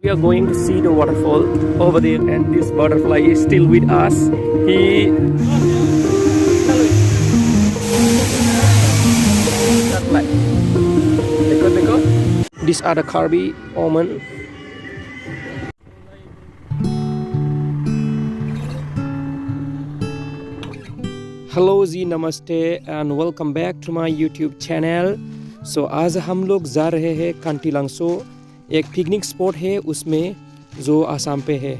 We are going to see the waterfall over there, and this butterfly is still with us. He These are the Karbi women. Hello जी, नमस्ते and welcome back to my YouTube channel. So आज हम लोग जा रहे हैं कांटीलांगसो, एक picnic spot है उसमें जो आसाम पे है।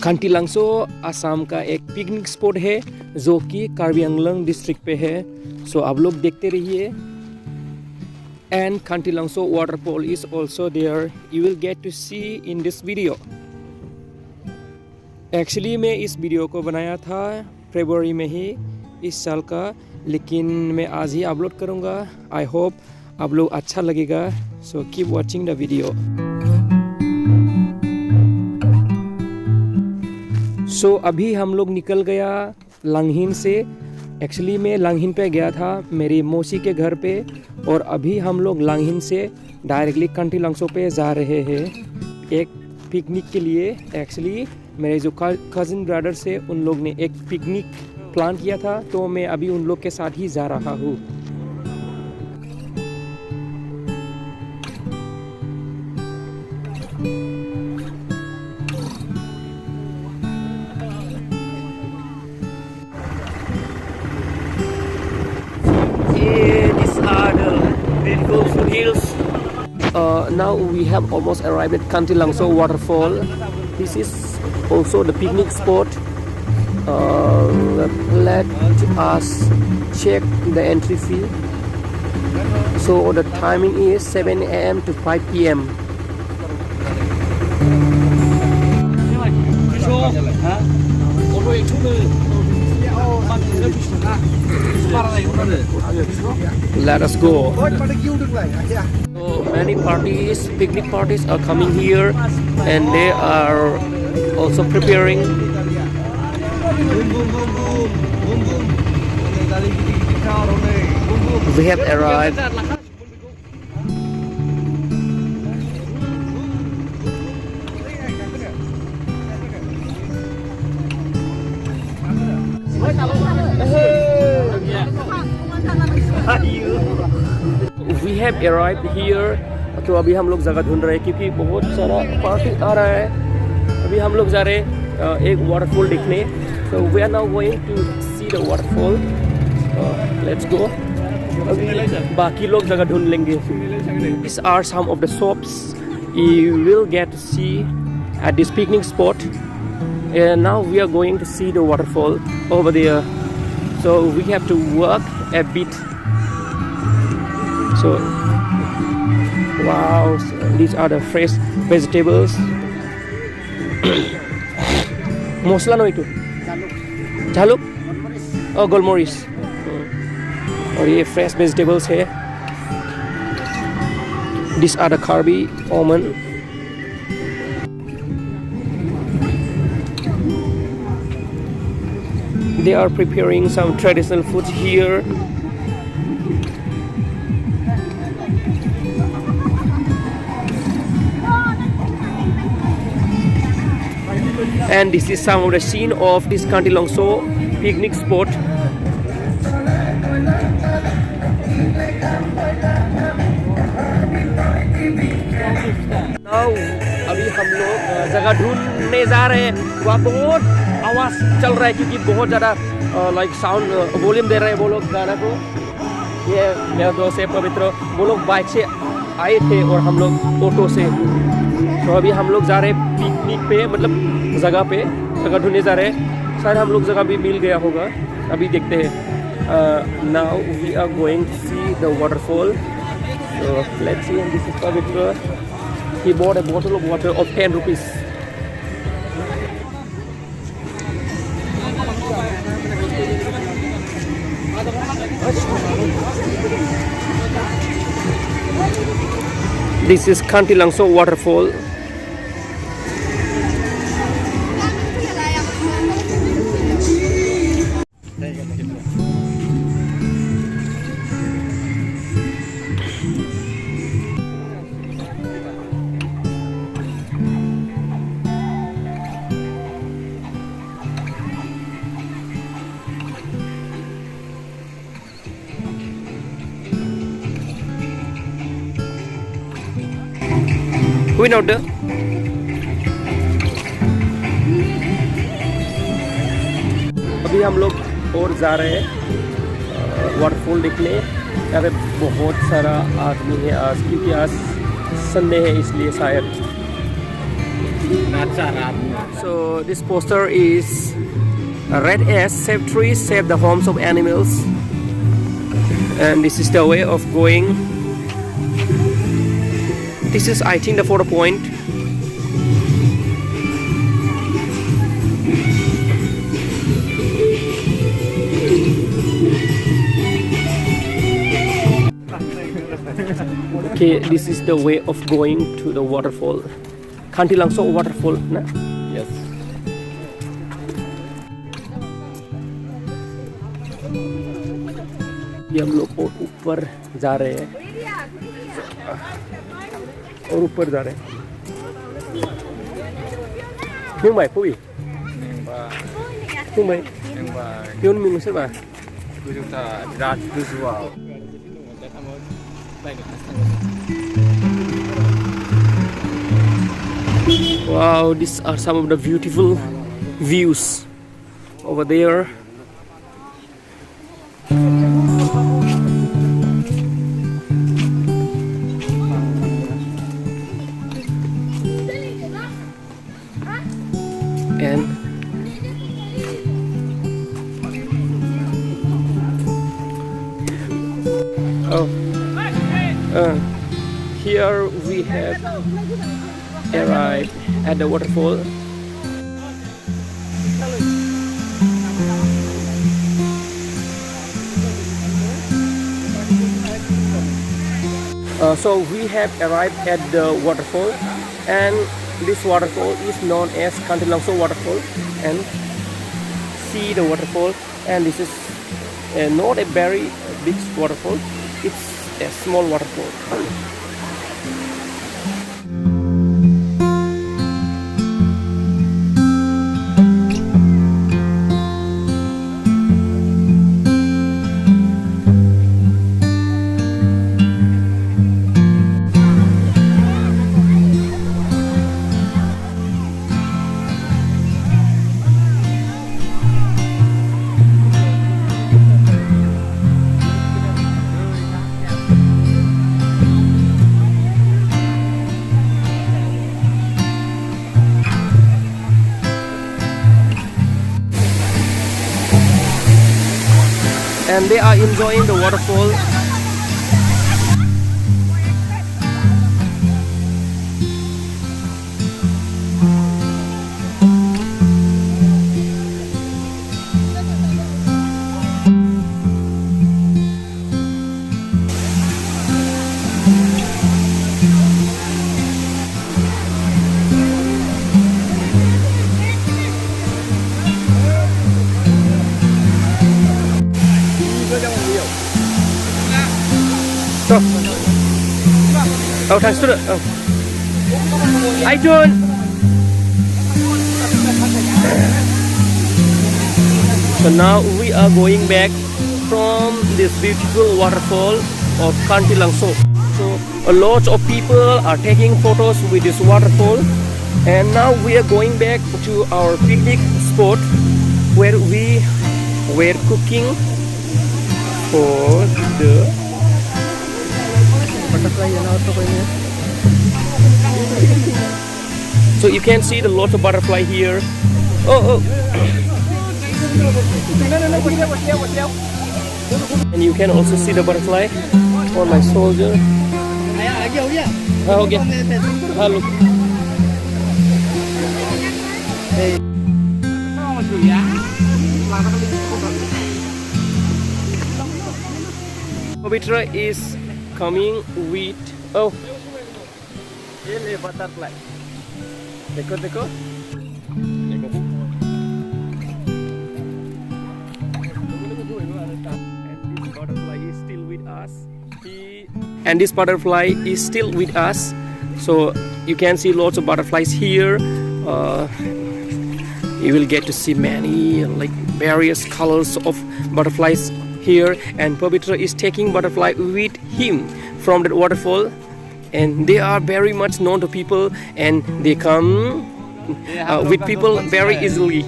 कांटीलांगसो आसाम का एक पिकनिक स्पॉट है जो कि कार्बी आंगलोंग डिस्ट्रिक्ट पे है। सो आप लोग देखते रहिए। And Kanthilangso waterfall is also there. You will get to see in this video. Actually मैं इस वीडियो को बनाया था फरवरी में ही इस साल का, लेकिन मैं आज ही अपलोड करूँगा। I hope आप लोग अच्छा लगेगा। So keep watching the video. So अभी हम लोग निकल गया लांगहिन से। एक्चुअली मैं लांगहिन पे गया था मेरी मौसी के घर पे, और अभी हम लोग लांगहिन से डायरेक्टली कांटीलांगसो पे जा रहे हैं एक पिकनिक के लिए। एक्चुअली मेरे जो कज़न ब्रदर्स है उन लोग ने एक पिकनिक प्लान किया था, तो मैं अभी उन लोग के साथ ही जा रहा हूँ। Hills. Now we have almost arrived at Kanthilangso waterfall. This is also the picnic spot. Let us check the entry fee. So the timing is 7 a.m. to 5 p.m. Let us go. So many parties, picnic parties are coming here, and they are also preparing. We have arrived. We have arrived here. तो अभी हम लोग जगह ढूंढ रहे हैं क्योंकि बहुत सारा पार्टी आ रहा है। अभी हम लोग जा रहे हैं एक वाटरफॉल देखने। So we are now going to see the waterfall. Let's go. अभी बाकी लोग जगह ढूंढ लेंगे। These are some of the shops you will get to see at this picnic spot. And now we are going to see the waterfall over there. So we have to walk a bit. So wow, these are the fresh vegetables. Mosla no itu? Jaluk? Oh, golmoris. और ये fresh vegetables है. These are the Karbi women. They are preparing some traditional food here. And this is some of the scene of this Kanthilangso picnic spot. Now अभी हम लोग जगह ढूंढने जा रहे हैं। वहाँ बहुत आवाज़ चल रहा है क्योंकि बहुत ज़्यादा लाइक साउंड वॉल्यूम दे रहे हैं वो लोग गाना को। ये मेरा दोस्त है पवित्र, वो लोग बाइक से आए थे और हम लोग ऑटो से। तो अभी हम लोग जा रहे हैं पिकनिक पे, मतलब जगह ढूंढने जा रहे हैं। शायद हम लोग जगह भी मिल गया होगा, अभी देखते हैं। Now we are going to see the waterfall. So let's see. And this is Pavitra. He bought a bottle of water of 10 rupees. This is Kanthilangso waterfall. Win out there. अभी हम लोग और जा रहे हैं वाटरफॉल देखने। यहाँ पे बहुत सारा आदमी है आज, क्योंकि आज संडे है इसलिए शायद। So this poster is red S, save trees, save the homes of animals, and this is the way of going. This is, I think, the photo point. Okay, this is the way of going to the waterfall. Kanthilangso waterfall, na? Yes. ये हम लोग और ऊपर जा रहे हैं और ऊपर जा रहे हैं। Nhưng mày Pui? Nhưng mày? Yun mình sẽ bà. Wow, these are some of the beautiful views over there. And here we have arrived at the waterfall. So we have arrived at the waterfall, and this waterfall is known as Kanthilangso waterfall. And see the waterfall, and this is not a very big waterfall, it's a small waterfall. And they are enjoying the waterfall. Oh, thanks to the. Oh. Hi, John. So now we are going back from this beautiful waterfall of Kanthilangso. So a lot of people are taking photos with this waterfall, and now we are going back to our picnic spot where we were cooking for the butterfly. So you can see the lot of butterfly here. Oh. And you can also see the butterfly on my shoulder. Oh, okay. Look. Hey. Pavitra is coming with ये butterfly. देखो. And this butterfly is still with us. So you can see lots of butterflies here. You will get to see many various colors of butterflies here. And Pavitra is taking butterfly with him from that waterfall. and they are very much known to people, and they come with people very easily.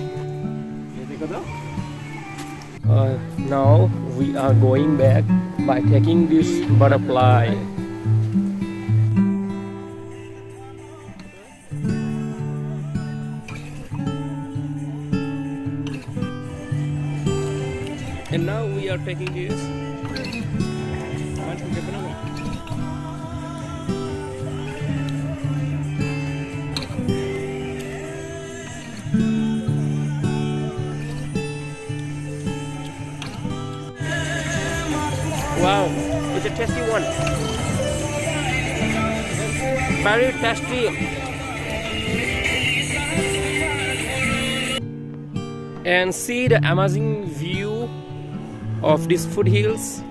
Now we are going back by taking this butterfly. And now we are taking this. Wow, it's a tasty one. Very tasty. And see the amazing view of these foothills.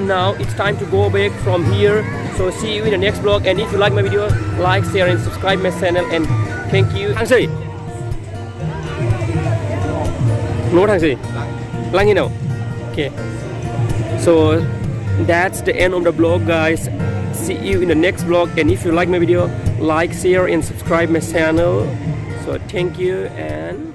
Now it's time to go back from here, so see you in the next vlog. And if you like my video, like, share and subscribe my channel, and thank you. Thằng gì? Nốt thằng gì? Lang you know. Okay, so that's the end of the vlog, guys. See you in the next vlog, and if you like my video, like, share and subscribe my channel. So thank you, and